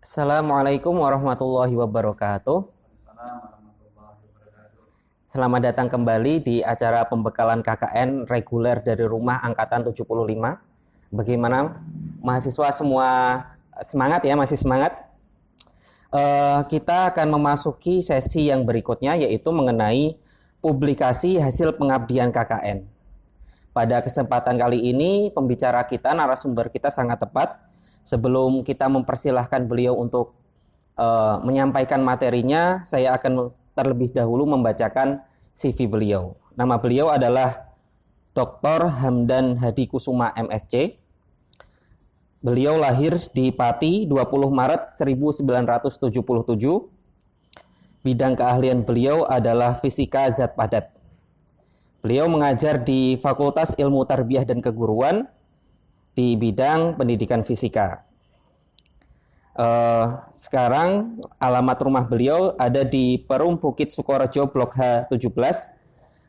Assalamualaikum warahmatullahi wabarakatuh. Selamat datang kembali di acara pembekalan KKN reguler dari rumah angkatan 75. Bagaimana mahasiswa semua semangat ya, masih semangat? Kita akan memasuki sesi yang berikutnya, yaitu mengenai publikasi hasil pengabdian KKN. Pada kesempatan kali ini pembicara kita, narasumber kita sangat tepat. Sebelum kita mempersilahkan beliau untuk menyampaikan materinya, saya akan terlebih dahulu membacakan CV beliau. Nama beliau adalah Dr. Hamdan Hadi Kusuma MSc. Beliau lahir di Pati 20 Maret 1977. Bidang keahlian beliau adalah fisika zat padat. Beliau mengajar di Fakultas Ilmu Tarbiyah dan Keguruan di bidang pendidikan fisika. Sekarang alamat rumah beliau ada di Perum Bukit Sukorejo Blok H17,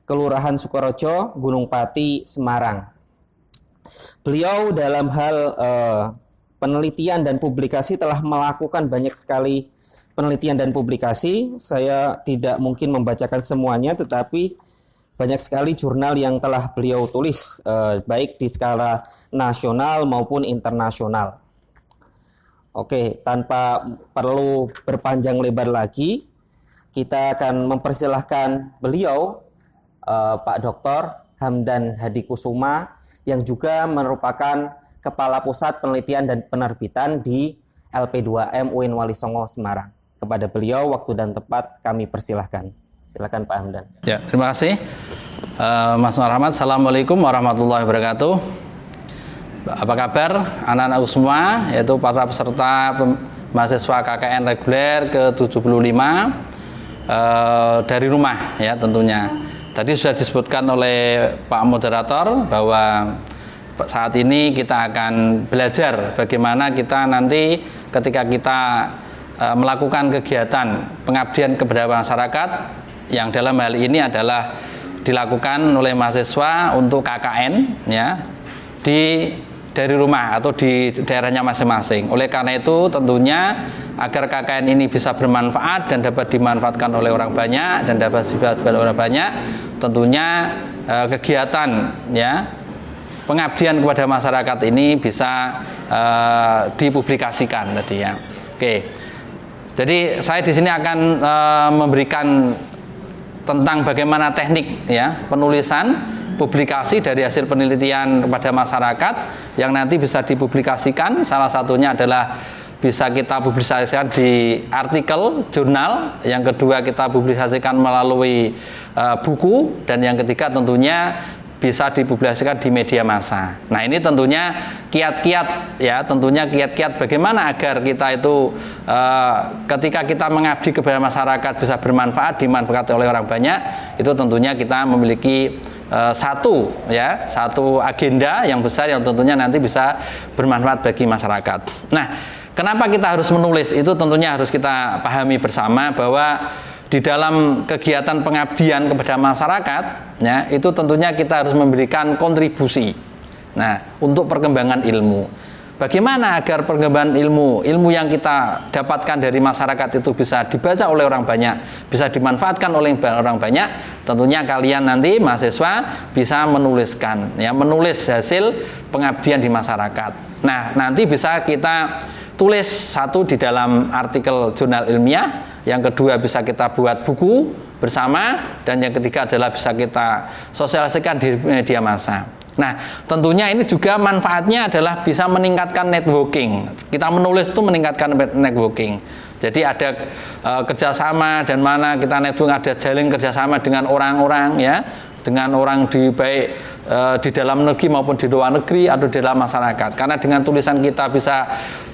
Kelurahan Sukorejo, Gunung Pati, Semarang. Beliau dalam hal penelitian dan publikasi telah melakukan banyak sekali penelitian dan publikasi. Saya tidak mungkin membacakan semuanya, tetapi banyak sekali jurnal yang telah beliau tulis, baik di skala nasional maupun internasional. Oke, tanpa perlu berpanjang lebar lagi, kita akan mempersilahkan beliau, Pak Dr. Hamdan Hadi Kusuma, yang juga merupakan Kepala Pusat Penelitian dan Penerbitan di LP2M UIN Wali Songo, Semarang. Kepada beliau, waktu dan tempat kami persilahkan. Silakan Pak Hamdan. Ya, terima kasih Mas Rahmat. Assalamualaikum warahmatullahi wabarakatuh. Apa kabar anak-anakku semua, yaitu para peserta mahasiswa KKN reguler ke-75 dari rumah ya tentunya. Tadi sudah disebutkan oleh Pak Moderator bahwa saat ini kita akan belajar bagaimana kita nanti ketika kita melakukan kegiatan pengabdian kepada masyarakat, yang dalam hal ini adalah dilakukan oleh mahasiswa untuk KKN ya dari rumah atau di daerahnya masing-masing. Oleh karena itu tentunya agar KKN ini bisa bermanfaat dan dapat dimanfaatkan oleh orang banyak dan dapat dimanfaatkan oleh orang banyak, tentunya kegiatan ya pengabdian kepada masyarakat ini bisa dipublikasikan tadi ya. Oke. Jadi saya di sini akan memberikan tentang bagaimana teknik ya penulisan publikasi dari hasil penelitian kepada masyarakat yang nanti bisa dipublikasikan. Salah satunya adalah bisa kita publikasikan di artikel jurnal, yang kedua kita publikasikan melalui buku, dan yang ketiga tentunya bisa dipublikasikan di media massa. Nah, ini tentunya kiat-kiat ya, tentunya kiat-kiat bagaimana agar kita itu ketika kita mengabdi kepada masyarakat bisa bermanfaat, dimanfaatkan oleh orang banyak. Itu tentunya kita memiliki satu agenda yang besar yang tentunya nanti bisa bermanfaat bagi masyarakat. Nah, kenapa kita harus menulis? Itu tentunya harus kita pahami bersama bahwa di dalam kegiatan pengabdian kepada masyarakat ya, itu tentunya kita harus memberikan kontribusi. Nah, untuk perkembangan ilmu. Bagaimana agar perkembangan ilmu yang kita dapatkan dari masyarakat itu bisa dibaca oleh orang banyak, bisa dimanfaatkan oleh orang banyak? Tentunya kalian nanti mahasiswa bisa menuliskan ya, menulis hasil pengabdian di masyarakat. Nah, nanti bisa kita tulis satu di dalam artikel jurnal ilmiah, yang kedua bisa kita buat buku bersama, dan yang ketiga adalah bisa kita sosialisasikan di media massa. Nah, tentunya ini juga manfaatnya adalah bisa meningkatkan networking. Kita menulis itu meningkatkan networking. Jadi ada kerjasama, dan mana kita networking, ada jalin kerjasama dengan orang-orang ya, dengan orang baik di dalam negeri maupun di luar negeri atau di dalam masyarakat. Karena dengan tulisan kita bisa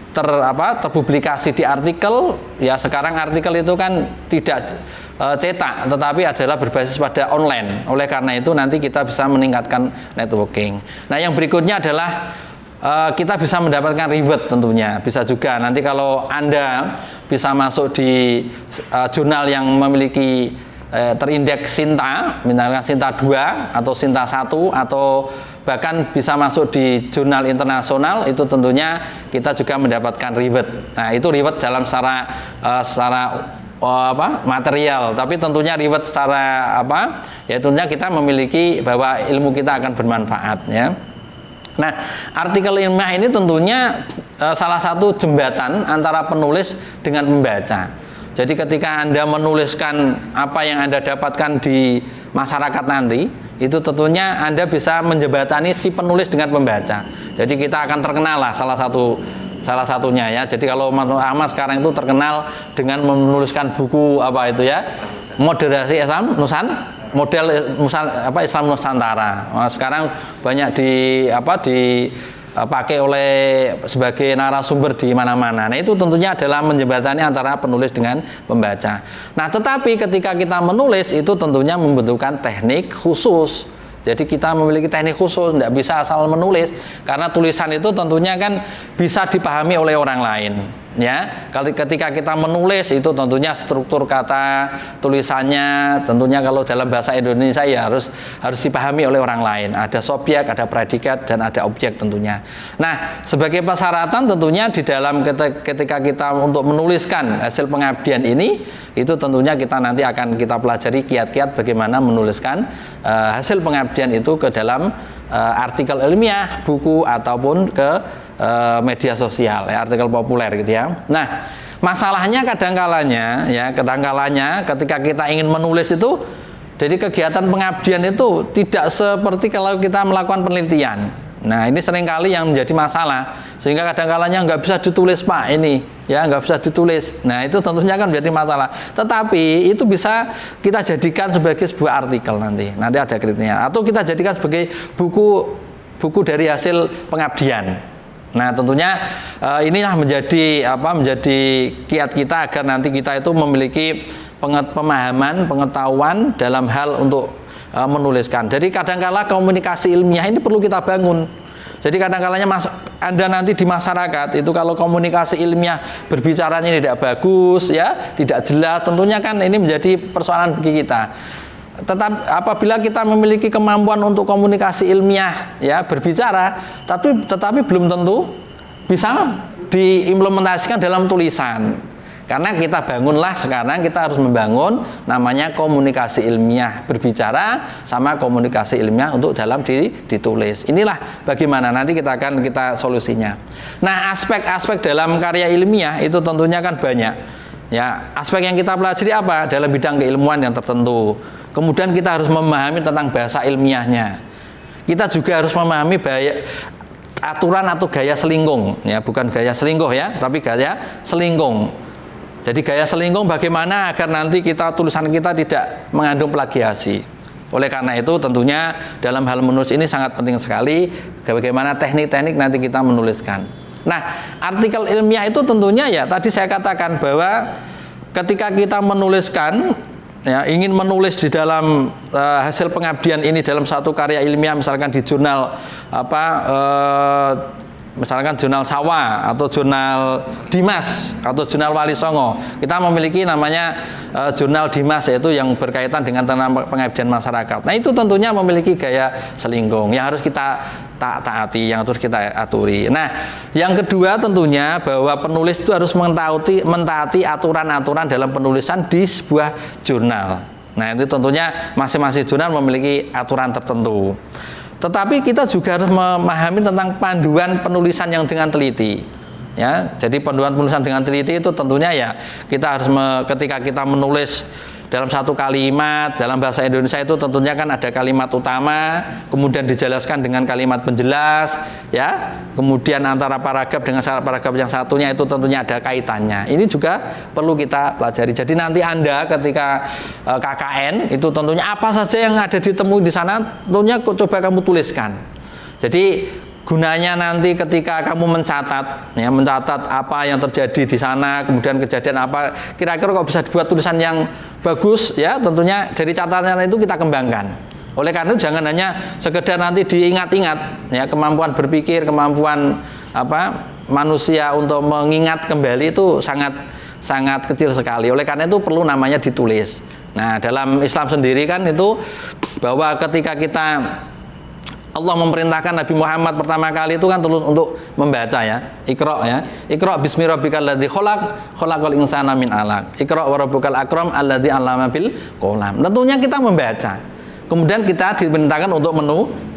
terpublikasi di artikel ya. Sekarang artikel itu kan tidak cetak, tetapi adalah berbasis pada online. Oleh karena itu nanti kita bisa meningkatkan networking. Nah, yang berikutnya adalah kita bisa mendapatkan reward tentunya. Bisa juga nanti kalau Anda bisa masuk di jurnal yang memiliki terindeks Sinta, misalkan Sinta 2 atau Sinta 1 atau bahkan bisa masuk di jurnal internasional, itu tentunya kita juga mendapatkan reward. Nah, itu reward dalam secara material, tapi tentunya reward secara ya tentunya kita memiliki bahwa ilmu kita akan bermanfaat, ya. Nah, artikel ilmiah ini tentunya salah satu jembatan antara penulis dengan pembaca. Jadi ketika Anda menuliskan apa yang Anda dapatkan di masyarakat nanti, itu tentunya Anda bisa menjembatani si penulis dengan pembaca. Jadi kita akan terkenal lah salah satunya, ya. Jadi kalau Mas Ahmad sekarang itu terkenal dengan menuliskan buku moderasi Islam Islam Nusantara. Nah, sekarang banyak dipakai oleh sebagai narasumber di mana-mana. Nah, itu tentunya adalah menjembatani antara penulis dengan pembaca. Nah, tetapi ketika kita menulis itu tentunya membutuhkan teknik khusus. Jadi kita memiliki teknik khusus, tidak bisa asal menulis, karena tulisan itu tentunya kan bisa dipahami oleh orang lain, ya. Ketika kita menulis itu tentunya struktur kata tulisannya, tentunya kalau dalam bahasa Indonesia ya harus dipahami oleh orang lain. Ada subjek, ada predikat, dan ada objek tentunya. Nah, sebagai persyaratan tentunya di dalam ketika kita untuk menuliskan hasil pengabdian ini, itu tentunya kita nanti akan kita pelajari kiat-kiat bagaimana menuliskan hasil pengabdian itu ke dalam artikel ilmiah, buku, ataupun ke media sosial, ya, artikel populer gitu, ya. Nah, masalahnya kadangkalanya ketika kita ingin menulis itu, jadi kegiatan pengabdian itu tidak seperti kalau kita melakukan penelitian. Nah, ini seringkali yang menjadi masalah, sehingga kadang-kalanya nggak bisa ditulis, Pak, ini ya nggak bisa ditulis. Nah, itu tentunya kan menjadi masalah. Tetapi itu bisa kita jadikan sebagai sebuah artikel nanti ada kriteria, atau kita jadikan sebagai buku dari hasil pengabdian. Nah, tentunya inilah menjadi kiat kita agar nanti kita itu memiliki pemahaman, pengetahuan dalam hal untuk menuliskan. Jadi kadangkala komunikasi ilmiah ini perlu kita bangun. Jadi kadangkalanya Anda nanti di masyarakat itu kalau komunikasi ilmiah berbicaranya tidak bagus, ya, tidak jelas, tentunya kan ini menjadi persoalan bagi kita. Apabila kita memiliki kemampuan untuk komunikasi ilmiah, ya, berbicara, tetapi belum tentu bisa diimplementasikan dalam tulisan. Karena kita bangunlah sekarang, kita harus membangun namanya komunikasi ilmiah berbicara sama komunikasi ilmiah untuk dalam ditulis. Inilah bagaimana nanti kita solusinya. Nah, aspek-aspek dalam karya ilmiah itu tentunya kan banyak. Ya, aspek yang kita pelajari apa? Dalam bidang keilmuan yang tertentu. Kemudian kita harus memahami tentang bahasa ilmiahnya. Kita juga harus memahami aturan atau gaya selingkung, ya, bukan gaya selingkuh, ya, tapi gaya selingkung. Jadi gaya selingkung bagaimana agar nanti tulisan kita tidak mengandung plagiasi. Oleh karena itu tentunya dalam hal menulis ini sangat penting sekali bagaimana teknik-teknik nanti kita menuliskan. Nah, artikel ilmiah itu tentunya ya tadi saya katakan bahwa ketika kita menuliskan, ya, ingin menulis di dalam hasil pengabdian ini dalam satu karya ilmiah, misalkan di jurnal misalkan jurnal Sawa atau jurnal Dimas atau jurnal Wali Songo, kita memiliki namanya jurnal Dimas, yaitu yang berkaitan dengan tentang pengabdian masyarakat. Nah, itu tentunya memiliki gaya selingkung yang harus kita taati, yang harus kita aturi. Nah, yang kedua tentunya bahwa penulis itu harus mentaati aturan-aturan dalam penulisan di sebuah jurnal. Nah, itu tentunya masing-masing jurnal memiliki aturan tertentu. Tetapi kita juga harus memahami tentang panduan penulisan yang dengan teliti. Ya, jadi panduan penulisan dengan teliti itu tentunya ya kita harus ketika kita menulis dalam satu kalimat dalam bahasa Indonesia itu tentunya kan ada kalimat utama, kemudian dijelaskan dengan kalimat penjelas, ya. Kemudian antara paragraf dengan paragraf yang satunya itu tentunya ada kaitannya. Ini juga perlu kita pelajari. Jadi nanti Anda ketika KKN itu tentunya apa saja yang ada ditemui di sana tentunya coba kamu tuliskan. Jadi gunanya nanti ketika kamu mencatat apa yang terjadi di sana, kemudian kejadian apa, kira-kira kok bisa dibuat tulisan yang bagus, ya, tentunya dari catatan itu kita kembangkan. Oleh karena itu jangan hanya sekedar nanti diingat-ingat, ya, kemampuan berpikir, kemampuan manusia untuk mengingat kembali itu sangat kecil sekali. Oleh karena itu perlu namanya ditulis. Nah, dalam Islam sendiri kan itu bahwa ketika kita Allah memerintahkan Nabi Muhammad pertama kali itu kan terus untuk membaca ya. Iqra ya. Iqra bismi rabbikal ladzi khalaq, khalaqal insana min 'alaq. Iqra wa rabbukal akram alladzi 'allama bil qalam. Tentunya kita membaca. Kemudian kita diperintahkan untuk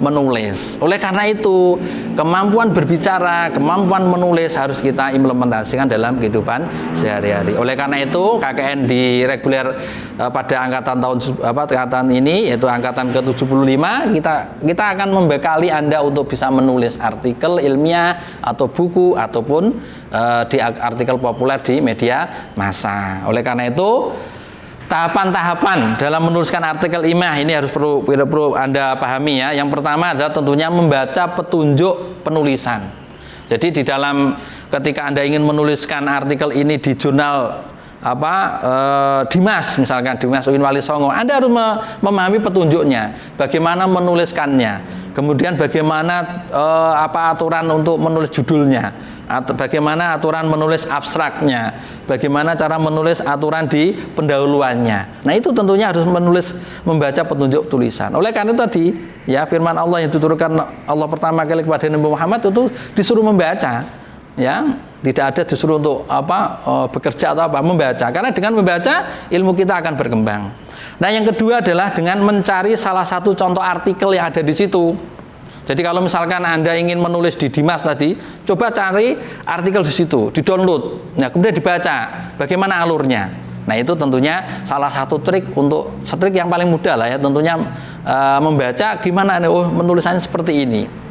menulis. Oleh karena itu, kemampuan berbicara, kemampuan menulis harus kita implementasikan dalam kehidupan sehari-hari. Oleh karena itu, KKN di reguler pada angkatan ini, yaitu angkatan ke-75, kita akan membekali Anda untuk bisa menulis artikel ilmiah atau buku ataupun di artikel populer di media massa. Oleh karena itu, tahapan-tahapan dalam menuliskan artikel ilmiah ini harus perlu Anda pahami ya. Yang pertama adalah tentunya membaca petunjuk penulisan. Jadi di dalam ketika Anda ingin menuliskan artikel ini di jurnal Dimas, misalkan Dimas Uin Wali Songo, Anda harus memahami petunjuknya, bagaimana menuliskannya, kemudian bagaimana aturan untuk menulis judulnya, atau bagaimana aturan menulis abstraknya, bagaimana cara menulis aturan di pendahuluannya. Nah, itu tentunya harus membaca petunjuk tulisan. Oleh karena itu tadi ya, firman Allah yang diturunkan Allah pertama kali kepada Nabi Muhammad itu disuruh membaca, ya. Tidak ada disuruh untuk bekerja atau membaca. Karena dengan membaca ilmu kita akan berkembang. Nah, yang kedua adalah dengan mencari salah satu contoh artikel yang ada di situ. Jadi kalau misalkan Anda ingin menulis di Dimas tadi, coba cari artikel di situ, di-download. Nah, kemudian dibaca bagaimana alurnya. Nah, itu tentunya salah satu trik yang paling mudah lah ya, tentunya membaca gimana menulisannya seperti ini.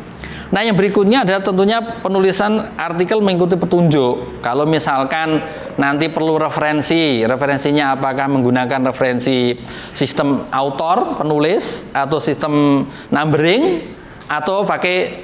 Nah, yang berikutnya adalah tentunya penulisan artikel mengikuti petunjuk. Kalau misalkan nanti perlu referensinya apakah menggunakan referensi sistem autor, penulis, atau sistem numbering, atau pakai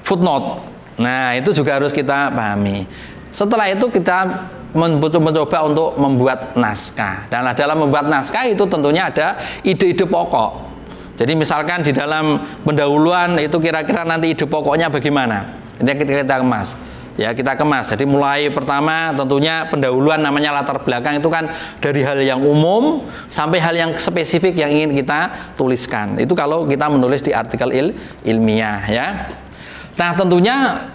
footnote. Nah, itu juga harus kita pahami. Setelah itu kita mencoba untuk membuat naskah. Dan dalam membuat naskah itu tentunya ada ide-ide pokok. Jadi misalkan di dalam pendahuluan itu kira-kira nanti ide pokoknya bagaimana? Ini kita kemas. Ya, kita kemas. Jadi mulai pertama tentunya pendahuluan namanya latar belakang itu kan dari hal yang umum sampai hal yang spesifik yang ingin kita tuliskan. Itu kalau kita menulis di artikel ilmiah ya. Nah, tentunya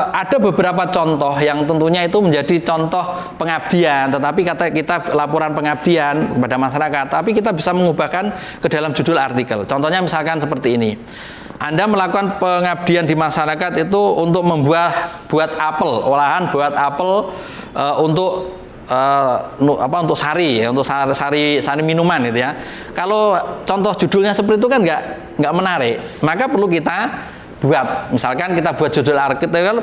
ada beberapa contoh yang tentunya itu menjadi contoh pengabdian, tetapi kata kita laporan pengabdian kepada masyarakat, tapi kita bisa mengubahkan ke dalam judul artikel. Contohnya misalkan seperti ini. Anda melakukan pengabdian di masyarakat itu untuk buat apel, olahan buat apel untuk untuk sari minuman gitu ya. Kalau contoh judulnya seperti itu kan nggak menarik, maka perlu kita buat, misalkan kita buat judul artikel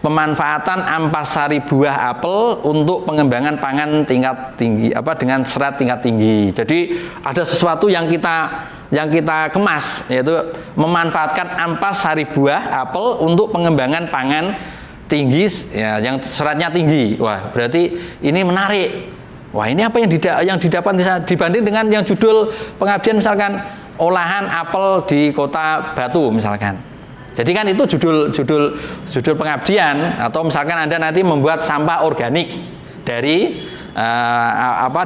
pemanfaatan ampas sari buah apel untuk pengembangan pangan tingkat tinggi dengan serat tingkat tinggi. Jadi ada sesuatu yang kita kemas, yaitu memanfaatkan ampas sari buah apel untuk pengembangan pangan tinggi ya, yang seratnya tinggi. Wah, berarti ini menarik. Wah, ini apa yang didapat dibanding dengan yang judul pengabdian misalkan olahan apel di Kota Batu misalkan. Jadi kan itu judul pengabdian, atau misalkan Anda nanti membuat sampah organik dari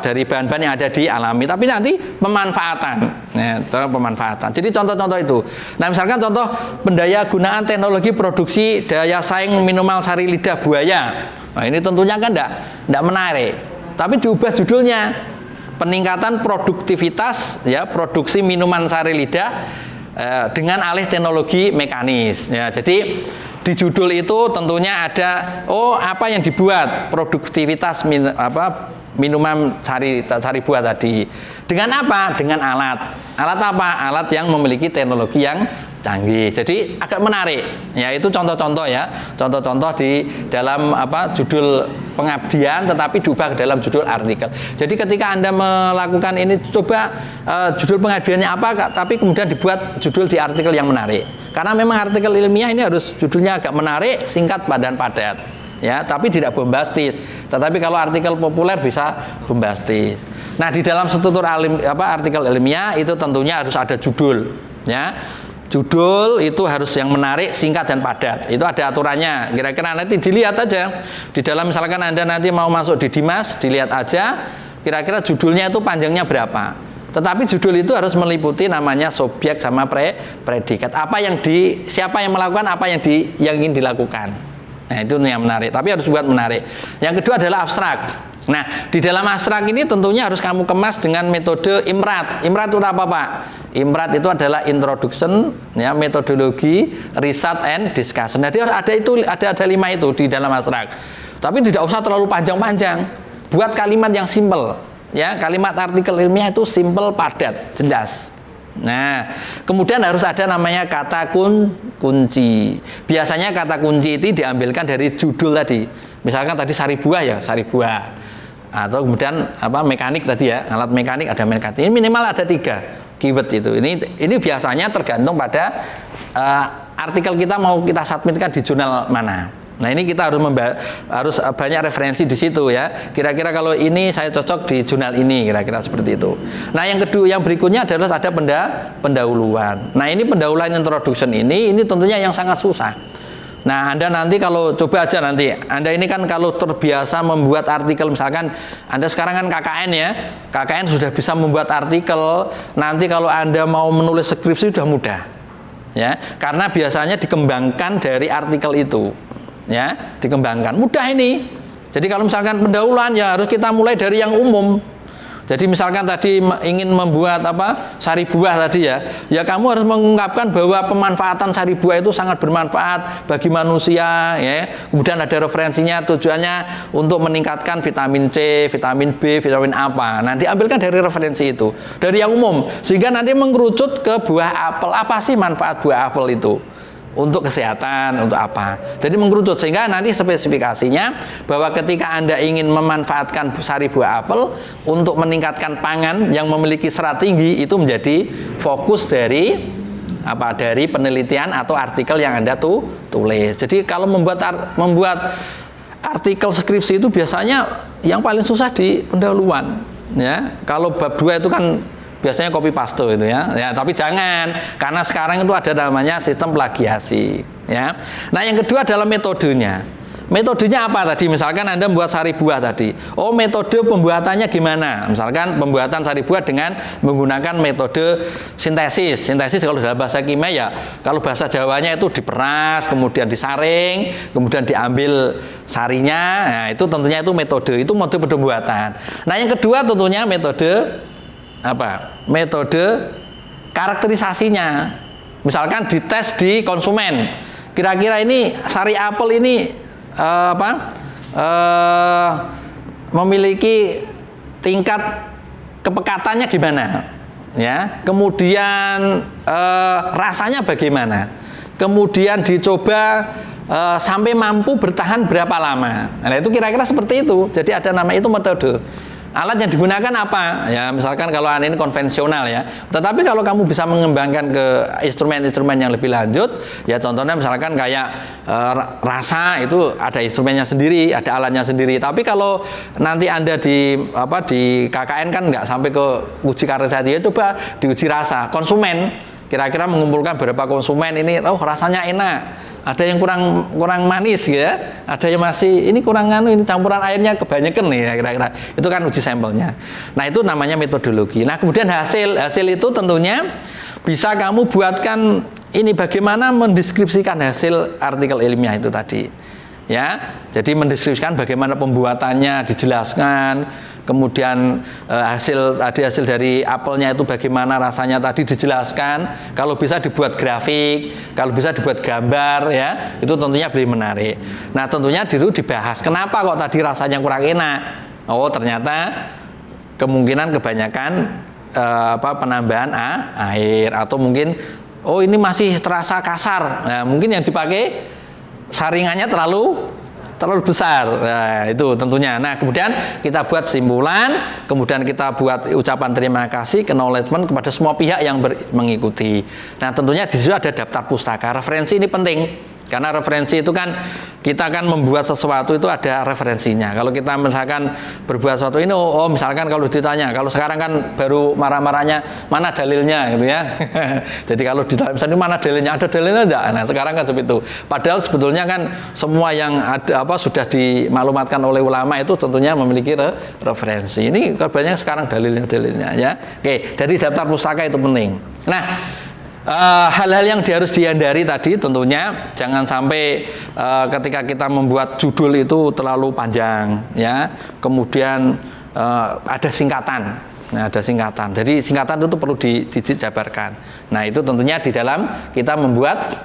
dari bahan-bahan yang ada di alami, tapi nanti pemanfaatan. Jadi contoh-contoh itu. Nah, misalkan contoh pendaya gunaan teknologi produksi daya saing minuman sari lidah buaya. Nah, ini tentunya kan enggak menarik. Tapi diubah judulnya, peningkatan produktivitas ya produksi minuman sari lidah dengan alih teknologi mekanis ya. Jadi di judul itu tentunya ada apa yang dibuat produktivitas minuman sari buah tadi dengan apa? Dengan alat apa? Alat yang memiliki teknologi yang canggih. Jadi agak menarik ya. Itu contoh-contoh ya, contoh-contoh di dalam judul pengabdian tetapi diubah ke dalam judul artikel. Jadi ketika Anda melakukan ini, coba judul pengabdiannya apa, tapi kemudian dibuat judul di artikel yang menarik. Karena memang artikel ilmiah ini harus judulnya agak menarik, singkat, dan padat ya, tapi tidak bombastis. Tetapi kalau artikel populer bisa bombastis. Nah, di dalam struktur artikel ilmiah itu tentunya harus ada judul ya. Judul itu harus yang menarik, singkat, dan padat. Itu ada aturannya. Kira-kira nanti dilihat aja. Di dalam misalkan Anda nanti mau masuk di Dimas, dilihat aja kira-kira judulnya itu panjangnya berapa. Tetapi judul itu harus meliputi namanya subjek sama predikat. Siapa yang melakukan, apa yang ingin dilakukan. Nah, itu yang menarik. Tapi harus buat menarik. Yang kedua adalah abstrak. Nah, di dalam abstrak ini tentunya harus kamu kemas dengan metode IMRAT. IMRAT itu apa, Pak? IMRAT itu adalah introduction, ya, metodologi, research and discussion. Jadi ada 5 itu di dalam abstrak. Tapi tidak usah terlalu panjang-panjang. Buat kalimat yang simple, ya. Kalimat artikel ilmiah itu simple, padat, jelas. Nah, kemudian harus ada namanya kata kunci. Biasanya kata kunci itu diambilkan dari judul tadi. Misalkan tadi sari buah, ya sari buah. Atau kemudian mekanik tadi, ya, alat mekanik, ada mekanik. Ini minimal ada 3 keyword itu. Ini biasanya tergantung pada artikel kita mau kita submitkan di jurnal mana. Nah, ini kita harus banyak referensi di situ, ya. Kira-kira kalau ini saya cocok di jurnal ini, kira-kira seperti itu. Nah, yang kedua, yang berikutnya adalah ada pendahuluan. Nah, ini pendahuluan introduction ini tentunya yang sangat susah. Nah, Anda nanti kalau coba aja nanti, Anda ini kan kalau terbiasa membuat artikel, misalkan Anda sekarang kan KKN, ya, KKN sudah bisa membuat artikel. Nanti kalau Anda mau menulis skripsi sudah mudah, ya, karena biasanya dikembangkan dari artikel itu, ya, dikembangkan mudah ini. Jadi kalau misalkan pendahuluan, ya harus kita mulai dari yang umum. Jadi misalkan tadi ingin membuat sari buah tadi, ya kamu harus mengungkapkan bahwa pemanfaatan sari buah itu sangat bermanfaat bagi manusia, ya. Kemudian ada referensinya, tujuannya untuk meningkatkan vitamin C, vitamin B, vitamin apa. Nanti ambilkan dari referensi itu, dari yang umum, sehingga nanti mengerucut ke buah apel. Apa sih manfaat buah apel itu? Untuk kesehatan, untuk apa? Jadi mengerucut, sehingga nanti spesifikasinya bahwa ketika Anda ingin memanfaatkan sari buah apel untuk meningkatkan pangan yang memiliki serat tinggi, itu menjadi fokus dari penelitian atau artikel yang Anda tulis. Jadi kalau membuat artikel skripsi itu biasanya yang paling susah di pendahuluan, ya. Kalau bab 2 itu kan biasanya copy paste itu, ya. Tapi jangan, karena sekarang itu ada namanya sistem plagiasi, ya. Nah, yang kedua adalah metodenya. Metodenya apa tadi? Misalkan Anda membuat sari buah tadi. Oh, metode pembuatannya gimana? Misalkan pembuatan sari buah dengan menggunakan metode sintesis. Sintesis kalau dalam bahasa kimia, ya, kalau bahasa Jawanya itu diperas, kemudian disaring, kemudian diambil sarinya. Nah, itu tentunya itu metode pembuatan. Nah, yang kedua tentunya metode karakterisasinya. Misalkan dites di konsumen. Kira-kira ini sari apel ini memiliki tingkat kepekatannya gimana, ya. Kemudian rasanya bagaimana. Kemudian dicoba sampai mampu bertahan berapa lama. Nah, itu kira-kira seperti itu. Jadi ada nama itu metode. Alat yang digunakan apa? Ya, misalkan kalau ini konvensional, ya. Tetapi kalau kamu bisa mengembangkan ke instrumen-instrumen yang lebih lanjut, ya contohnya misalkan kayak rasa, itu ada instrumennya sendiri, ada alatnya sendiri. Tapi kalau nanti Anda di KKN kan nggak sampai ke uji karakterisasi, ya coba diuji rasa. Konsumen, kira-kira mengumpulkan beberapa konsumen ini, rasanya enak. Ada yang kurang manis, ya. Ada yang masih ini kurang ini campuran airnya kebanyakan nih, ya, kira-kira. Itu kan uji sampelnya. Nah, itu namanya metodologi. Nah, kemudian hasil itu tentunya bisa kamu buatkan ini bagaimana mendeskripsikan hasil artikel ilmiah itu tadi. Ya. Jadi mendeskripsikan bagaimana pembuatannya dijelaskan. Kemudian hasil dari apelnya itu bagaimana rasanya tadi dijelaskan. Kalau bisa dibuat grafik, kalau bisa dibuat gambar, ya, itu tentunya lebih menarik. Nah, tentunya dulu dibahas kenapa kok tadi rasanya kurang enak. Oh, ternyata kemungkinan kebanyakan penambahan air, atau mungkin ini masih terasa kasar. Nah, mungkin yang dipakai saringannya terlalu besar. Nah, itu tentunya. Nah, kemudian kita buat simpulan, kemudian kita buat ucapan terima kasih, acknowledgement kepada semua pihak yang mengikuti. Nah, tentunya di situ ada daftar pustaka. Referensi ini penting. Karena referensi itu kan kita kan membuat sesuatu itu ada referensinya. Kalau kita misalkan berbuat sesuatu ini, misalkan kalau ditanya, kalau sekarang kan baru marah-marahnya mana dalilnya gitu ya. Jadi kalau ditanya misalnya mana dalilnya, ada dalilnya enggak? Nah sekarang kan seperti itu. Padahal sebetulnya kan semua yang ada sudah dimaklumatkan oleh ulama itu tentunya memiliki referensi. Ini banyak sekarang dalilnya ya. Oke, jadi daftar pustaka itu penting. Nah, hal-hal yang harus dihindari tadi tentunya jangan sampai ketika kita membuat judul itu terlalu panjang ya, kemudian ada singkatan. Nah, ada singkatan. Jadi singkatan itu perlu dijabarkan. Nah, itu tentunya di dalam kita membuat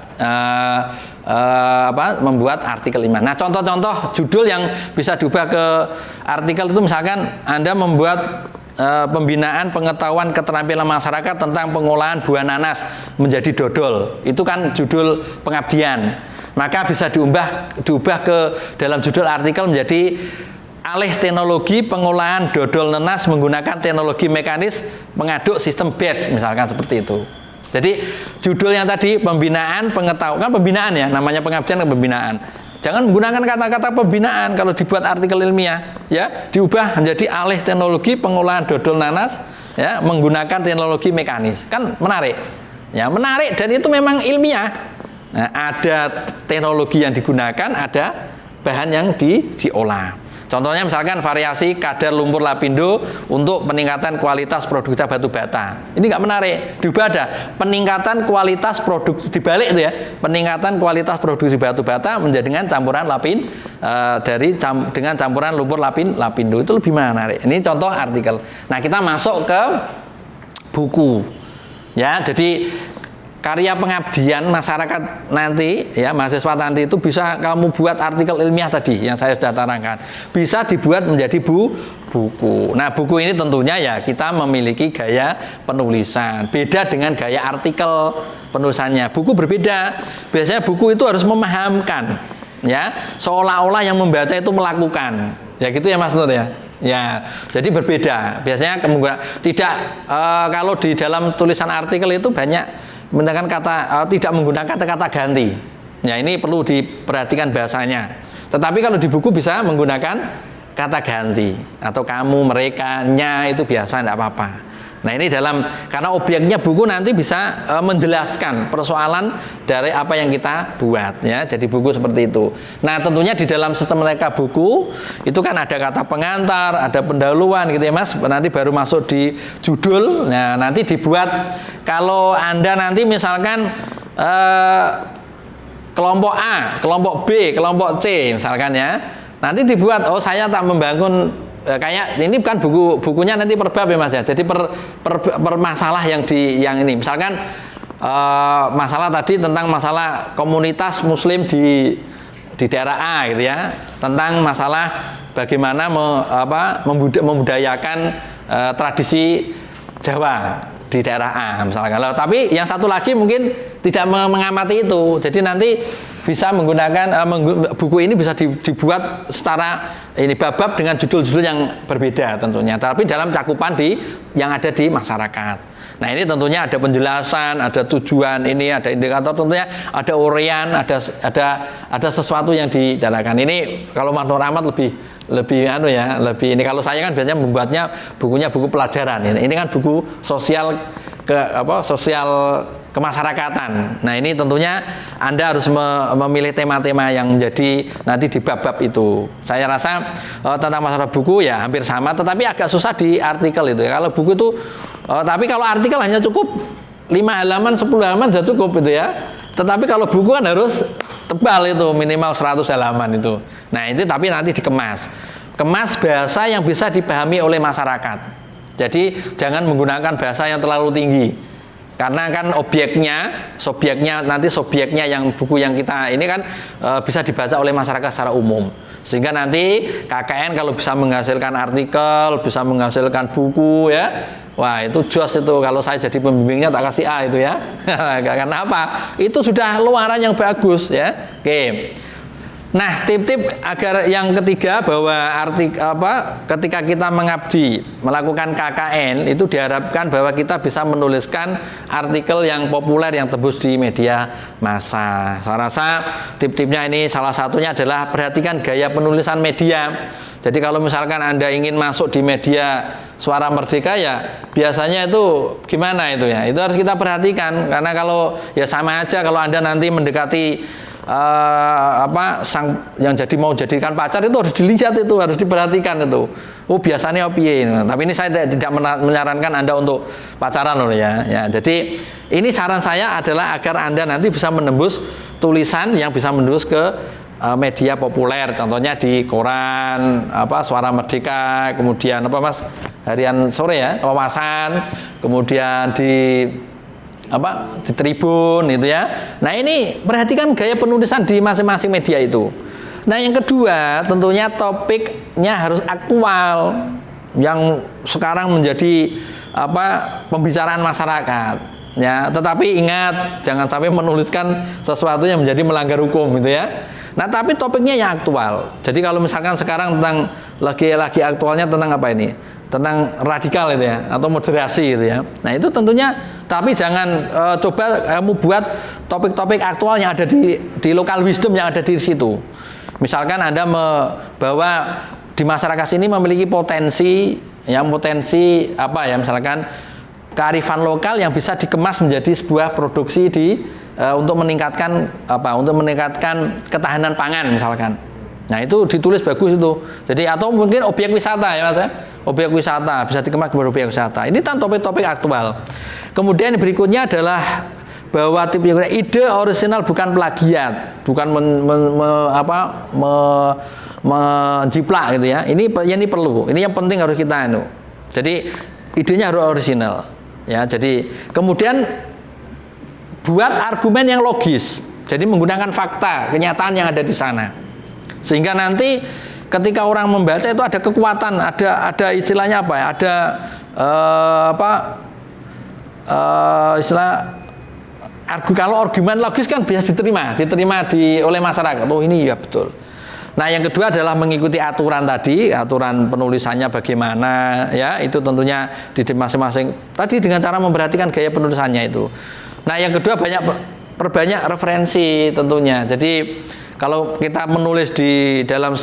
membuat artikel 5. Nah, contoh-contoh judul yang bisa diubah ke artikel itu misalkan Anda membuat pembinaan pengetahuan keterampilan masyarakat tentang pengolahan buah nanas menjadi dodol. Itu kan judul pengabdian. Maka bisa diubah ke dalam judul artikel menjadi alih teknologi pengolahan dodol nanas menggunakan teknologi mekanis mengaduk sistem batch, misalkan seperti itu. Jadi judulnya tadi pembinaan pengetahuan, kan pembinaan ya, namanya pengabdian kan pembinaan. Jangan menggunakan kata-kata pembinaan kalau dibuat artikel ilmiah, ya, diubah menjadi alih teknologi pengolahan dodol nanas, ya, menggunakan teknologi mekanis. Kan menarik. Ya, menarik dan itu memang ilmiah. Nah, ada teknologi yang digunakan, ada bahan yang diolah. Contohnya misalkan variasi kadar lumpur lapindo untuk peningkatan kualitas produktivitas batu bata. Ini nggak menarik. Diubah ada peningkatan kualitas produk, dibalik itu ya. Peningkatan kualitas produksi batu bata menjadi dengan campuran dengan campuran lumpur lapindo. Itu lebih menarik. Ini contoh artikel. Nah, kita masuk ke buku. Ya, jadi karya pengabdian masyarakat nanti, ya, mahasiswa nanti itu bisa kamu buat artikel ilmiah tadi yang saya sudah terangkan, bisa dibuat menjadi buku. Nah, buku ini tentunya ya kita memiliki gaya penulisan beda dengan gaya artikel penulisannya. Buku berbeda. Biasanya buku itu harus memahamkan, ya, seolah-olah yang membaca itu melakukan, ya gitu ya Mas Nur ya. Ya, jadi berbeda. Biasanya tidak kalau di dalam tulisan artikel itu banyak menggunakan tidak menggunakan kata ganti. Ya, ini perlu diperhatikan bahasanya. Tetapi kalau di buku bisa menggunakan kata ganti atau kamu, mereka, nya itu biasa, tidak apa-apa. Nah, ini karena objeknya buku nanti bisa menjelaskan persoalan dari apa yang kita buat, ya. Jadi buku seperti itu. Nah, tentunya di dalam sistem mereka buku itu kan ada kata pengantar, ada pendahuluan gitu ya Mas. Nanti baru masuk di judul. Nah, nanti dibuat kalau Anda nanti misalkan kelompok A, kelompok B, kelompok C misalkan ya. Nanti dibuat saya tak membangun kayak ini kan bukunya nanti per bab ya Mas ya. Jadi per masalah yang ini. Misalkan masalah tadi tentang masalah komunitas muslim di daerah A gitu ya. Tentang masalah bagaimana membudayakan tradisi Jawa di daerah A misalkan. Tapi yang satu lagi mungkin tidak mengamati itu. Jadi nanti bisa menggunakan buku ini bisa dibuat secara ini bab-bab dengan judul-judul yang berbeda tentunya, tapi dalam cakupan yang ada di masyarakat. Nah, ini tentunya ada penjelasan, ada tujuan, ini ada indikator, tentunya ada uraian, ada sesuatu yang dicarakan. Ini kalau Mas Nur Ahmad lebih ini. Kalau saya kan biasanya membuatnya bukunya buku pelajaran. Ini kan buku sosial sosial kemasyarakatan. Nah, ini tentunya Anda harus memilih tema-tema yang menjadi nanti di bab-bab itu. Saya rasa tentang masalah buku ya hampir sama, tetapi agak susah di artikel itu ya. Kalau buku itu tapi kalau artikel hanya cukup 5 halaman, 10 halaman sudah cukup itu ya. Tetapi kalau buku kan harus tebal itu, minimal 100 halaman itu. Nah, itu tapi nanti dikemas. Kemas bahasa yang bisa dipahami oleh masyarakat. Jadi jangan menggunakan bahasa yang terlalu tinggi. Karena kan subyeknya yang buku yang kita ini kan bisa dibaca oleh masyarakat secara umum. Sehingga nanti KKN kalau bisa menghasilkan artikel, bisa menghasilkan buku ya. Wah, itu jos itu. Kalau saya jadi pembimbingnya tak kasih A itu ya. Karena apa? Itu sudah luaran yang bagus ya. Oke. Nah, tip-tip agar yang ketiga bahwa ketika kita mengabdi melakukan KKN itu diharapkan bahwa kita bisa menuliskan artikel yang populer yang tembus di media massa. Saya rasa tip-tipnya ini salah satunya adalah perhatikan gaya penulisan media. Jadi kalau misalkan Anda ingin masuk di media Suara Merdeka ya biasanya itu gimana itu ya? Itu harus kita perhatikan karena kalau ya sama aja kalau Anda nanti mendekati sang yang mau jadikan pacar itu harus dilihat, itu harus diperhatikan itu. Oh biasanya piye. Tapi ini saya tidak menyarankan Anda untuk pacaran loh ya. Jadi ini saran saya adalah agar Anda nanti bisa menembus tulisan yang bisa menembus ke media populer, contohnya di koran Suara Merdeka, kemudian Harian Sore ya, Wawasan, kemudian di Tribun itu ya. Nah ini perhatikan gaya penulisan di masing-masing media itu. Nah yang kedua tentunya topiknya harus aktual yang sekarang menjadi pembicaraan masyarakat ya. Tetapi ingat jangan sampai menuliskan sesuatu yang menjadi melanggar hukum gitu ya. Nah tapi topiknya yang aktual. Jadi kalau misalkan sekarang tentang lagi aktualnya tentang apa ini? Tentang radikal itu ya, atau moderasi gitu ya. Nah itu tentunya, tapi jangan coba kamu buat topik-topik aktual yang ada di local wisdom yang ada di situ. Misalkan Anda bahwa di masyarakat sini memiliki potensi misalkan kearifan lokal yang bisa dikemas menjadi sebuah produksi untuk meningkatkan ketahanan pangan misalkan. Nah itu ditulis bagus itu. Jadi atau mungkin objek wisata ya Mas ya. Objek wisata bisa dikemas kepada objek wisata. Ini kan topik-topik aktual. Kemudian berikutnya adalah bahwa ide orisinal bukan plagiat, bukan menjiplak gitu ya. Ini perlu. Ini yang penting harus kita Jadi idenya harus orisinal. Ya, jadi kemudian buat argumen yang logis. Jadi menggunakan fakta, kenyataan yang ada di sana. Sehingga nanti ketika orang membaca itu ada kekuatan, ada istilahnya apa ya? Ada kalau argumen logis kan bisa diterima oleh masyarakat. Oh ini ya betul. Nah yang kedua adalah mengikuti aturan tadi, aturan penulisannya bagaimana ya, itu tentunya di masing-masing tadi dengan cara memperhatikan gaya penulisannya itu. Nah yang kedua perbanyak referensi tentunya. Jadi kalau kita menulis di dalam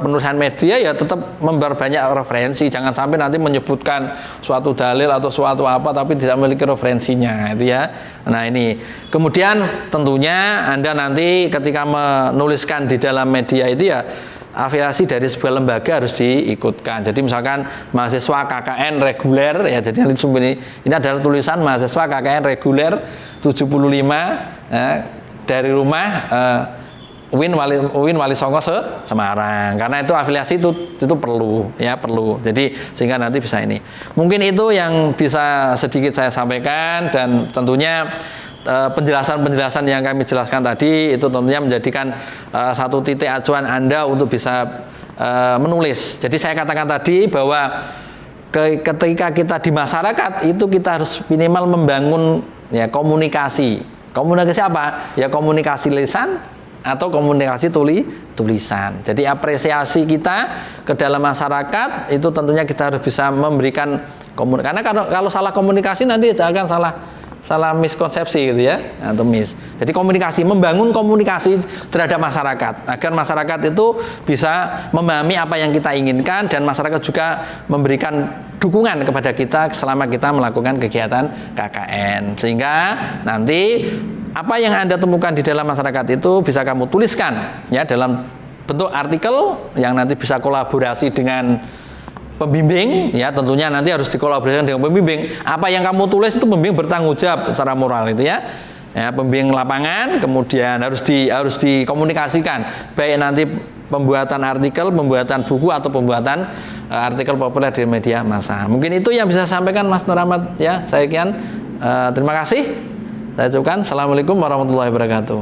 penulisan media ya tetap memperbanyak referensi, jangan sampai nanti menyebutkan suatu dalil atau suatu tapi tidak memiliki referensinya itu ya. Nah ini kemudian tentunya Anda nanti ketika menuliskan di dalam media itu ya afiliasi dari sebuah lembaga harus diikutkan. Jadi misalkan mahasiswa KKN reguler ya, jadi ini adalah tulisan mahasiswa KKN reguler 75 dari rumah Uin Wali Songo Semarang, karena itu afiliasi itu perlu. Jadi sehingga nanti bisa ini. Mungkin itu yang bisa sedikit saya sampaikan, dan tentunya penjelasan-penjelasan yang kami jelaskan tadi itu tentunya menjadikan satu titik acuan Anda untuk bisa menulis. Jadi saya katakan tadi bahwa ketika kita di masyarakat itu kita harus minimal membangun ya komunikasi. Komunikasi apa? Ya komunikasi lisan atau komunikasi tulisan. Jadi apresiasi kita ke dalam masyarakat itu tentunya kita harus bisa memberikan karena kalau salah komunikasi nanti akan salah miskonsepsi gitu ya, atau Jadi membangun komunikasi terhadap masyarakat agar masyarakat itu bisa memahami apa yang kita inginkan, dan masyarakat juga memberikan dukungan kepada kita selama kita melakukan kegiatan KKN, sehingga nanti apa yang Anda temukan di dalam masyarakat itu bisa kamu tuliskan ya dalam bentuk artikel yang nanti bisa kolaborasi dengan pembimbing ya, tentunya nanti harus dikolaborasikan dengan pembimbing. Apa yang kamu tulis itu pembimbing bertanggung jawab secara moral itu ya. Ya, pembimbing lapangan, kemudian harus dikomunikasikan baik nanti pembuatan artikel, pembuatan buku atau pembuatan artikel populer di media massa. Mungkin itu yang bisa saya sampaikan Mas Nur Ahmad ya. Saya sekian. Terima kasih. Saya ucapkan Assalamualaikum warahmatullahi wabarakatuh.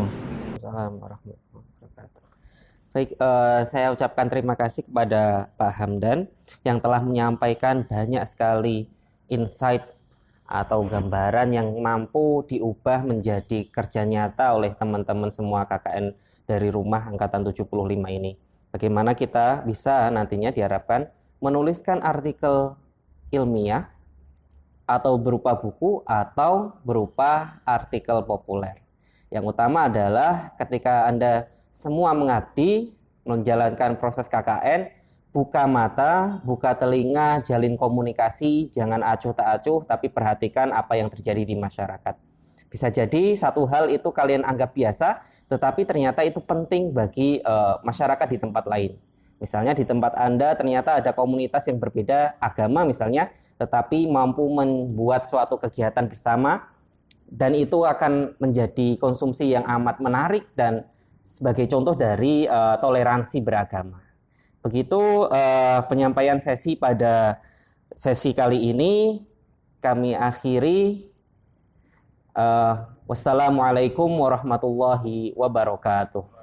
Assalamualaikum warahmatullahi wabarakatuh. Baik, saya ucapkan terima kasih kepada Pak Hamdan yang telah menyampaikan banyak sekali insight atau gambaran yang mampu diubah menjadi kerja nyata oleh teman-teman semua KKN dari rumah angkatan 75 ini. Bagaimana kita bisa nantinya diharapkan menuliskan artikel ilmiah atau berupa buku atau berupa artikel populer. Yang utama adalah ketika Anda semua mengabdi menjalankan proses KKN, buka mata, buka telinga, jalin komunikasi, jangan acuh tak acuh, tapi perhatikan apa yang terjadi di masyarakat. Bisa jadi satu hal itu kalian anggap biasa, tetapi ternyata itu penting bagi masyarakat di tempat lain. Misalnya di tempat Anda ternyata ada komunitas yang berbeda agama misalnya, tetapi mampu membuat suatu kegiatan bersama, dan itu akan menjadi konsumsi yang amat menarik dan sebagai contoh dari toleransi beragama. Begitu penyampaian sesi pada sesi kali ini kami akhiri. Wassalamualaikum warahmatullahi wabarakatuh.